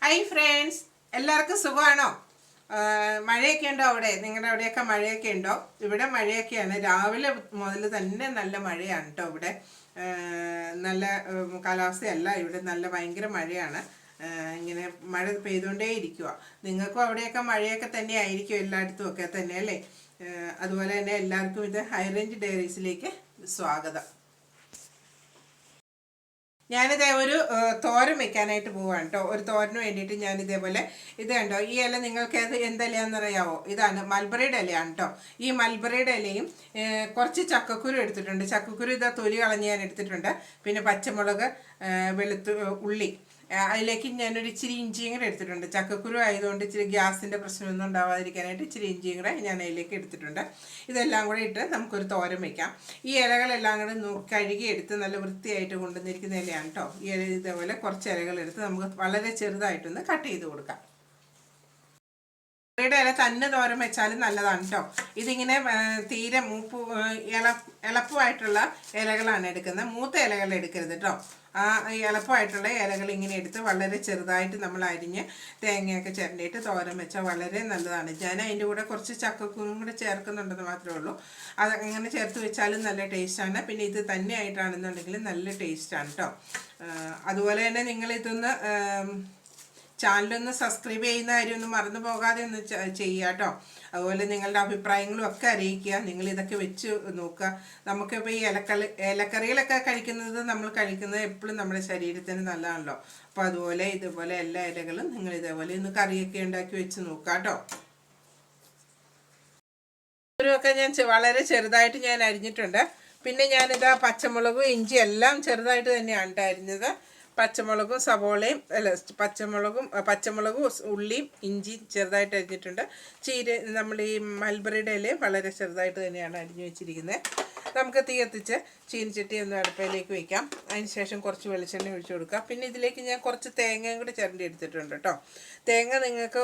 Hi friends, എല്ലാവർക്കും സുഖമാണോ? മഴയൊക്കെ ഉണ്ടോ അവിടെ? നിങ്ങളുടെ അവിടെയൊക്കെ മഴയൊക്കെ ഉണ്ടോ? ഇവിടെ മഴയൊക്കെയാണ്. രാവിലെ മുതൽ തന്നെ നല്ല മഴയാണ് കേട്ടോ. ഇവിടെ നല്ല കാലാവസ്ഥയല്ല, ഇവിടെ നല്ല ഭയങ്കര മഴയാണ്. ഇങ്ങനെ മഴ പെയ്തുകൊണ്ടേ ഇരിക്കുക. നിങ്ങൾക്കും അവിടെയൊക്കെ മഴയൊക്കെ തന്നെ ആയിരിക്കും, എല്ലായിടത്തും ഒക്കെ തന്നെ അല്ലേ? അതുപോലെ തന്നെ എല്ലാവർക്കും ഇത് ഹൈ റേഞ്ച് ഡയറീസിലേക്ക് സ്വാഗതം. ഞാനിതേ ഒരു തോരൻ വെക്കാനായിട്ട് പോവാണ് കേട്ടോ. ഒരു തോരന് വേണ്ടിയിട്ട് ഞാൻ ഇതേപോലെ ഇത് കണ്ടോ, ഈ ഇല നിങ്ങൾക്ക് അത് എന്തലയാണെന്നറിയാവോ? ഇതാണ് മൽബറിയുടെ ഇലയാണ് കേട്ടോ. ഈ മൽബറിയുടെ ഇലയും കുറച്ച് ചക്കക്കുരു എടുത്തിട്ടുണ്ട്. ചക്കക്കുരു ഇതാ തൊലി കളഞ്ഞ് ഞാൻ എടുത്തിട്ടുണ്ട്. പിന്നെ പച്ചമുളക്, ഉള്ളി, അതിലേക്ക് ഞാനൊരു ഇച്ചിരി ഇഞ്ചിയും കൂടെ എടുത്തിട്ടുണ്ട്. ചക്കക്കുരു ആയതുകൊണ്ട് ഇച്ചിരി ഗ്യാസിൻ്റെ പ്രശ്നമൊന്നും ഉണ്ടാവാതിരിക്കാനായിട്ട് ഇച്ചിരി ഇഞ്ചിയും കൂടെ ഞാൻ അതിലേക്ക് എടുത്തിട്ടുണ്ട്. ഇതെല്ലാം കൂടെ ഇട്ട് നമുക്കൊരു തോരൻ വയ്ക്കാം. ഈ ഇലകളെല്ലാം കൂടെ കഴുകി എടുത്ത് നല്ല വൃത്തിയായിട്ട് കൊണ്ടുവന്നിരിക്കുന്ന ഇലയാണ് കേട്ടോ. ഈ ഇല ഇതേപോലെ കുറച്ച് ഇലകളെടുത്ത് നമുക്ക് വളരെ ചെറുതായിട്ടൊന്ന് കട്ട് ചെയ്ത് കൊടുക്കാം. യുടെ ഇല തന്നെ തോരൻ വെച്ചാലും നല്ലതാണ് കേട്ടോ. ഇതിങ്ങനെ തീരെ എളുപ്പമായിട്ടുള്ള ഇലകളാണ് എടുക്കുന്നത്. മൂത്ത ഇലകൾ എടുക്കരുത് കേട്ടോ. ആ എളുപ്പമായിട്ടുള്ള ഇലകൾ ഇങ്ങനെ എടുത്ത് വളരെ ചെറുതായിട്ട് നമ്മൾ അരിഞ്ഞ് തേങ്ങയൊക്കെ ചിരണ്ടിയിട്ട് തോരൻ വെച്ചാൽ വളരെ നല്ലതാണ്. ഞാൻ അതിൻ്റെ കൂടെ കുറച്ച് ചക്കക്കുരും കൂടെ ചേർക്കുന്നുണ്ടെന്ന് മാത്രമേ ഉള്ളൂ. അത് അങ്ങനെ ചേർത്ത് വെച്ചാലും നല്ല ടേസ്റ്റാണ്. പിന്നെ ഇത് തന്നെ ആയിട്ടാണെന്നുണ്ടെങ്കിൽ നല്ല ടേസ്റ്റാണ് കേട്ടോ. അതുപോലെ തന്നെ നിങ്ങളിതൊന്ന് ചാനലൊന്ന് സബ്സ്ക്രൈബ് ചെയ്യുന്ന കാര്യം ഒന്നും മറന്നു പോകാതെ ഒന്ന് ചെയ്യുക കേട്ടോ. അതുപോലെ നിങ്ങളുടെ അഭിപ്രായങ്ങളും ഒക്കെ അറിയിക്കുക. നിങ്ങളിതൊക്കെ വെച്ച് നോക്കുക. നമുക്കിപ്പോൾ ഈ ഇലക്കറികളൊക്കെ നമ്മൾ കഴിക്കുന്നത് എപ്പോഴും നമ്മുടെ ശരീരത്തിന് നല്ലതാണല്ലോ. അപ്പോൾ അതുപോലെ ഇതുപോലെ എല്ലാ ഇലകളും നിങ്ങൾ ഇതേപോലെ ഒന്ന് കറിയൊക്കെ ഉണ്ടാക്കി വെച്ച് നോക്കുക കേട്ടോ. ഒക്കെ ഞാൻ വളരെ ചെറുതായിട്ട് ഞാൻ അരിഞ്ഞിട്ടുണ്ട്. പിന്നെ ഞാനിതാ പച്ചമുളകും ഇഞ്ചി എല്ലാം ചെറുതായിട്ട് തന്നെയാണ് അരിഞ്ഞത്. പച്ചമുളകും സവോളയും പച്ചമുളകും ഉള്ളിയും ഇഞ്ചി ചെറുതായിട്ട് അരിഞ്ഞിട്ടുണ്ട്. നമ്മൾ ഈ മൽബറിയുടെ ഇലയും വളരെ ചെറുതായിട്ട് തന്നെയാണ് അരിഞ്ഞു വെച്ചിരിക്കുന്നത്. നമുക്ക് തീ കത്തിച്ച് ചീനിച്ചട്ടി ഒന്ന് അടുപ്പയിലേക്ക് വയ്ക്കാം. അതിന് ശേഷം കുറച്ച് വെളിച്ചെണ്ണ ഒഴിച്ചു കൊടുക്കാം. പിന്നെ ഇതിലേക്ക് ഞാൻ കുറച്ച് തേങ്ങയും കൂടി ചിരണ്ടി എടുത്തിട്ടുണ്ട് കേട്ടോ. തേങ്ങ നിങ്ങൾക്ക്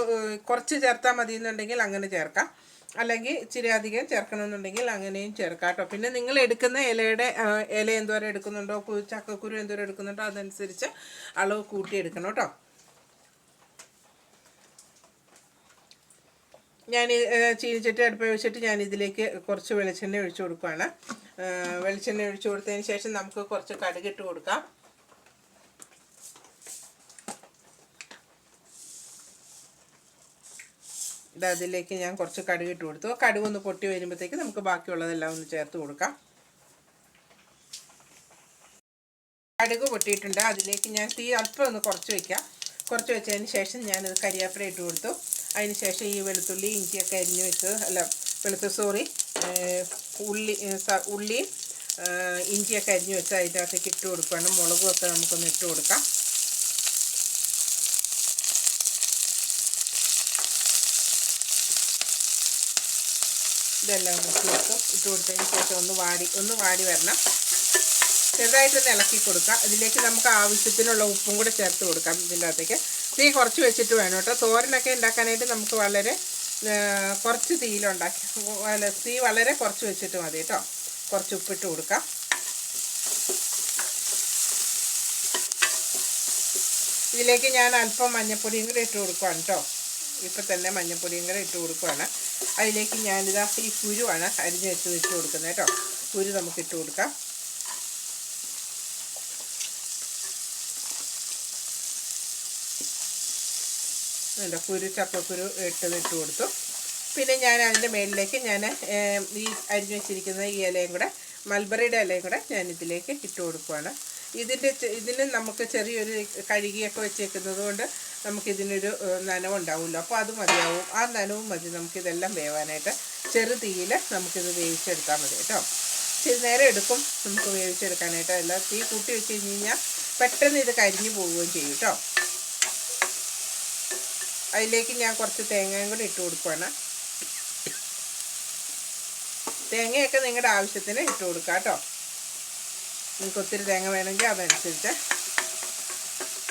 കുറച്ച് ചേർത്താൽ മതി എന്നുണ്ടെങ്കിൽ അങ്ങനെ ചേർക്കാം, അല്ലെങ്കിൽ ഇച്ചിരി അധികം ചേർക്കണമെന്നുണ്ടെങ്കിൽ അങ്ങനെയും ചേർക്കാം കേട്ടോ. പിന്നെ നിങ്ങൾ എടുക്കുന്ന ഇല എന്തോരം എടുക്കുന്നുണ്ടോ, ചക്കക്കുരു എന്തോരം എടുക്കുന്നുണ്ടോ അതനുസരിച്ച് അളവ് കൂട്ടി എടുക്കണം കേട്ടോ. ഞാൻ ചീനിച്ചട്ടി അടുപ്പ് വെച്ചിട്ട് ഞാൻ ഇതിലേക്ക് കുറച്ച് വെളിച്ചെണ്ണ ഒഴിച്ചു കൊടുക്കുകയാണ്. വെളിച്ചെണ്ണ ഒഴിച്ചു കൊടുത്തതിന് ശേഷം നമുക്ക് കുറച്ച് കടുകിട്ട് കൊടുക്കാം. അതിലേക്ക് ഞാൻ കുറച്ച് കടുക് ഇട്ട് കൊടുത്തു. കടുക് ഒന്ന് പൊട്ടി വരുമ്പോഴത്തേക്ക് നമുക്ക് ബാക്കിയുള്ളതെല്ലാം ഒന്ന് ചേർത്ത് കൊടുക്കാം. കടുക് പൊട്ടിയിട്ടുണ്ട്. അതിലേക്ക് ഞാൻ തീ അല്പം ഒന്ന് കുറച്ച് വയ്ക്കാം. കുറച്ച് വെച്ചതിന് ശേഷം ഞാനത് കരിയാപ്പില ഇട്ട് കൊടുത്തു. അതിന് ശേഷം ഈ വെളുത്തുള്ളി ഇഞ്ചിയൊക്കെ അരിഞ്ഞ് വെച്ചത് ഉള്ളിയും ഇഞ്ചിയൊക്കെ അരിഞ്ഞ് വെച്ച് അതിൻ്റെ അകത്തേക്ക് ഇട്ട് കൊടുക്കുകയാണ്. മുളകും ഒക്കെ നമുക്കൊന്ന് ഇട്ട് കൊടുക്കാം. ഇതെല്ലാം ഇട്ട് കൊടുത്തതിന് ശേഷം ഒന്ന് വാടി വരണം. ചെറുതായിട്ടൊന്ന് ഇളക്കി കൊടുക്കാം. ഇതിലേക്ക് നമുക്ക് ആവശ്യത്തിനുള്ള ഉപ്പും കൂടെ ചേർത്ത് കൊടുക്കാം. ഇതിൻ്റെ അകത്തേക്ക് തീ കുറച്ച് വെച്ചിട്ട് വേണം കേട്ടോ. തോരനൊക്കെ ഉണ്ടാക്കാനായിട്ട് നമുക്ക് വളരെ കുറച്ച് തീ വളരെ കുറച്ച് വെച്ചിട്ട് മതി കേട്ടോ. കുറച്ച് ഉപ്പിട്ട് കൊടുക്കാം. ഇതിലേക്ക് ഞാൻ അല്പം മഞ്ഞൾപ്പൊടിയും കൂടെ ഇട്ട് കൊടുക്കുകയാണ് കേട്ടോ. ഇപ്പം തന്നെ മഞ്ഞൾപ്പൊടിയും കൂടെ ഇട്ട് കൊടുക്കുകയാണ്. അതിലേക്ക് ഞാനിതാ ഈ കുരുവാണ് അരിഞ്ഞ് വെച്ച് കൊടുക്കുന്നത് കേട്ടോ. കുരു നമുക്ക് ഇട്ട് കൊടുക്കാം. ചക്കക്കുരു ഇട്ട് കൊടുത്തു. പിന്നെ ഞാൻ അതിൻ്റെ മേളിലേക്ക് ഈ അരിഞ്ഞ് വെച്ചിരിക്കുന്ന ഈ ഇലയും കൂടെ, മൽബറിയുടെ ഇലയും കൂടെ ഞാൻ ഇതിലേക്ക് ഇട്ട് കൊടുക്കുകയാണ്. ഇതിന് നമുക്ക് ചെറിയൊരു കഴുകിയൊക്കെ വെച്ചേക്കുന്നത് കൊണ്ട് നമുക്കിതിനൊരു നനവുണ്ടാവുമല്ലോ. അപ്പോൾ അത് മതിയാവും. ആ നനവും മതി നമുക്കിതെല്ലാം വേവാനായിട്ട്. ചെറു തീയിൽ നമുക്കിത് വേവിച്ചെടുത്താൽ മതി കേട്ടോ. ഇച്ചിരി നേരം എടുക്കും നമുക്ക് വേവിച്ചെടുക്കാനായിട്ട്. എല്ലാം തീ കൂട്ടി വെച്ച് കഴിഞ്ഞാൽ പെട്ടെന്ന് ഇത് കരിഞ്ഞു പോവുകയും ചെയ്യും കേട്ടോ. അതിലേക്ക് ഞാൻ കുറച്ച് തേങ്ങയും കൂടി ഇട്ട് കൊടുക്കുകയാണ്. തേങ്ങയൊക്കെ നിങ്ങളുടെ ആവശ്യത്തിന് ഇട്ട് കൊടുക്കാം കേട്ടോ. നിങ്ങൾക്ക് ഒത്തിരി തേങ്ങ വേണമെങ്കിൽ അതനുസരിച്ച്.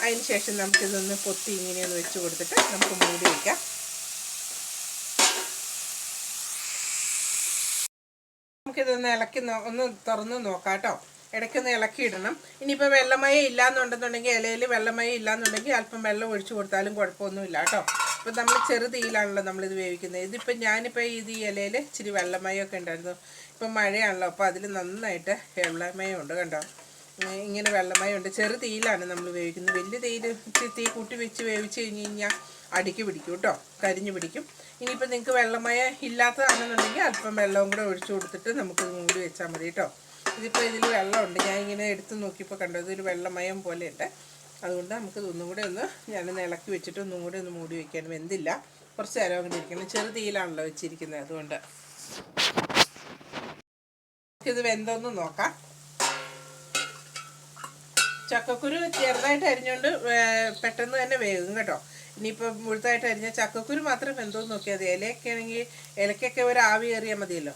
അതിന് ശേഷം നമുക്കിതൊന്ന് പൊത്തി ഇങ്ങനെയൊന്ന് വെച്ച് കൊടുത്തിട്ട് നമുക്ക് മൂടി വയ്ക്കാം. നമുക്കിതൊന്ന് ഇളക്കി ഒന്ന് തുറന്ന് നോക്കാം കേട്ടോ. ഇടയ്ക്കൊന്ന് ഇളക്കിയിടണം. ഇനിയിപ്പോൾ വെള്ളമയം ഇല്ലയെന്നുണ്ടെന്നുണ്ടെങ്കിൽ ഇലയിൽ വെള്ളമയം ഇല്ലയെന്നുണ്ടെങ്കിൽ അല്പം വെള്ളം ഒഴിച്ചു കൊടുത്താലും കുഴപ്പമൊന്നുമില്ല കേട്ടോ. ഇപ്പം നമ്മൾ ചെറുതീയിലാണല്ലോ നമ്മളിത് വേവിക്കുന്നത്. ഇതിപ്പോൾ ഞാനിപ്പോൾ ഈ ഇലയിൽ ഇച്ചിരി വെള്ളമയമൊക്കെ ഉണ്ടായിരുന്നു. ഇപ്പം മഴയാണല്ലോ, അപ്പോൾ അതിൽ നന്നായിട്ട് വെള്ളമയം ഉണ്ട് കണ്ടോ. ഇങ്ങനെ വെള്ളമയമുണ്ട്. ചെറുതീയിലാണ് നമ്മൾ വേവിക്കുന്നത്. വലിയ തീയിൽ തീ കൂട്ടി വെച്ച് വേവിച്ച് കഴിഞ്ഞ് കഴിഞ്ഞാൽ അടിക്ക് പിടിക്കും കേട്ടോ, കരിഞ്ഞു പിടിക്കും. ഇനിയിപ്പോൾ നിങ്ങൾക്ക് വെള്ളമയം ഇല്ലാത്തതാണെന്നുണ്ടെങ്കിൽ അല്പം വെള്ളവും കൂടെ ഒഴിച്ചു കൊടുത്തിട്ട് നമുക്കിത് മൂടി വെച്ചാൽ മതി കേട്ടോ. ഇതിപ്പോൾ ഇതിൽ വെള്ളമുണ്ട്, ഞാനിങ്ങനെ എടുത്ത് നോക്കിയപ്പോൾ കണ്ടോ ഇതൊരു വെള്ളമയം പോലെയുണ്ട്. അതുകൊണ്ട് നമുക്കിത് ഒന്നും കൂടെ ഞാനൊന്ന് ഇളക്കി വെച്ചിട്ട് ഒന്നും കൂടെ ഒന്ന് മൂടി വയ്ക്കാൻ. വെന്തില്ല, കുറച്ച് നേരം അങ്ങനെ ഇരിക്കണം. ചെറുതീയിലാണല്ലോ വെച്ചിരിക്കുന്നത്, അതുകൊണ്ട് ഇത് വെന്തോന്ന് നോക്കാം. ചക്കക്കുരു ചെറുതായിട്ട് അരിഞ്ഞുകൊണ്ട് പെട്ടെന്ന് തന്നെ വേകും കേട്ടോ. ഇനിയിപ്പോൾ മുഴുത്തായിട്ട് അരിഞ്ഞാൽ ചക്കക്കുരു മാത്രം വെന്തോന്ന് നോക്കിയാൽ മതി. ഇലയൊക്കെ ആണെങ്കിൽ ഇലക്കൊക്കെ ഒരു ആവി കയറിയാൽ മതിയല്ലോ.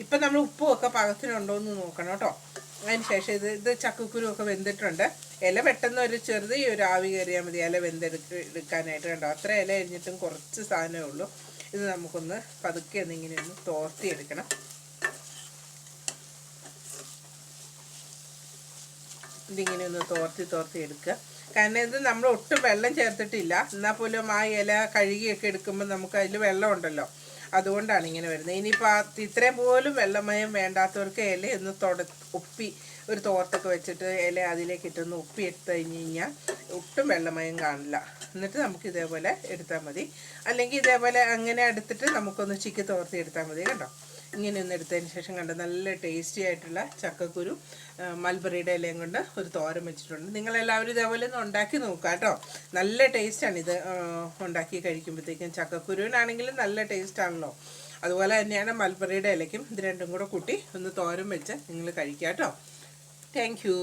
ഇപ്പം നമ്മൾ ഉപ്പുമൊക്കെ പാകത്തിനുണ്ടോ എന്ന് നോക്കണം കേട്ടോ. അതിന് ശേഷം ഇത് ചക്കക്കുരുവൊക്കെ വെന്തിട്ടുണ്ട്. ഇല പെട്ടെന്ന് ഒരു ഒരു ആവി കയറിയാൽ മതി ഇല എടുക്കാനായിട്ട് കണ്ടോ. അത്ര ഇല അരിഞ്ഞിട്ടും കുറച്ച് സാധനമേ ഉള്ളൂ. ഇത് നമുക്കൊന്ന് പതുക്കെ ഇങ്ങനെ ഒന്ന് തോർത്തിയെടുക്കണം. ഇതിങ്ങനെ ഒന്ന് തോർത്തി എടുക്കുക. കാരണം ഇത് നമ്മൾ ഒട്ടും വെള്ളം ചേർത്തിട്ടില്ല. എന്നാൽ പോലും ആ ഇല കഴുകിയൊക്കെ എടുക്കുമ്പോൾ നമുക്ക് അതിൽ വെള്ളം ഉണ്ടല്ലോ, അതുകൊണ്ടാണ് ഇങ്ങനെ വരുന്നത്. ഇനിയിപ്പോൾ ഇത്രയും പോലും വെള്ളമയം വേണ്ടാത്തവർക്ക് ഇല ഒന്ന് ഉപ്പി ഒരു തോർത്തൊക്കെ വെച്ചിട്ട് ഇല അതിലേക്ക് ഇട്ടൊന്ന് ഉപ്പി എടുത്ത് കഴിഞ്ഞ് കഴിഞ്ഞാൽ ഒട്ടും വെള്ളമയം കാണില്ല. എന്നിട്ട് നമുക്ക് ഇതേപോലെ എടുത്താൽ മതി. അല്ലെങ്കിൽ ഇതേപോലെ അങ്ങനെ എടുത്തിട്ട് നമുക്കൊന്ന് ചിക്കി തോർത്തി എടുത്താൽ മതി കേട്ടോ. ഇങ്ങനെയൊന്ന് എടുത്തതിന് ശേഷം കണ്ടോ നല്ല ടേസ്റ്റി ആയിട്ടുള്ള ചക്കക്കുരു മൽബറിയുടെ ഇലയും കൊണ്ട് ഒരു തോരൻ വെച്ചിട്ടുണ്ട്. നിങ്ങളെല്ലാവരും ഇതേപോലെ ഒന്ന് ഉണ്ടാക്കി നോക്കുക കേട്ടോ. നല്ല ടേസ്റ്റാണ് ഇത് ഉണ്ടാക്കി കഴിക്കുമ്പോഴത്തേക്കും. ചക്കക്കുരുവിനാണെങ്കിലും നല്ല ടേസ്റ്റാണല്ലോ. അതുപോലെ തന്നെയാണ് മൽബറിയുടെ ഇലയ്ക്കും. ഇത് രണ്ടും കൂടെ കൂട്ടി ഒന്ന് തോരൻ വെച്ച് നിങ്ങൾ കഴിക്കുക കേട്ടോ. Thank you.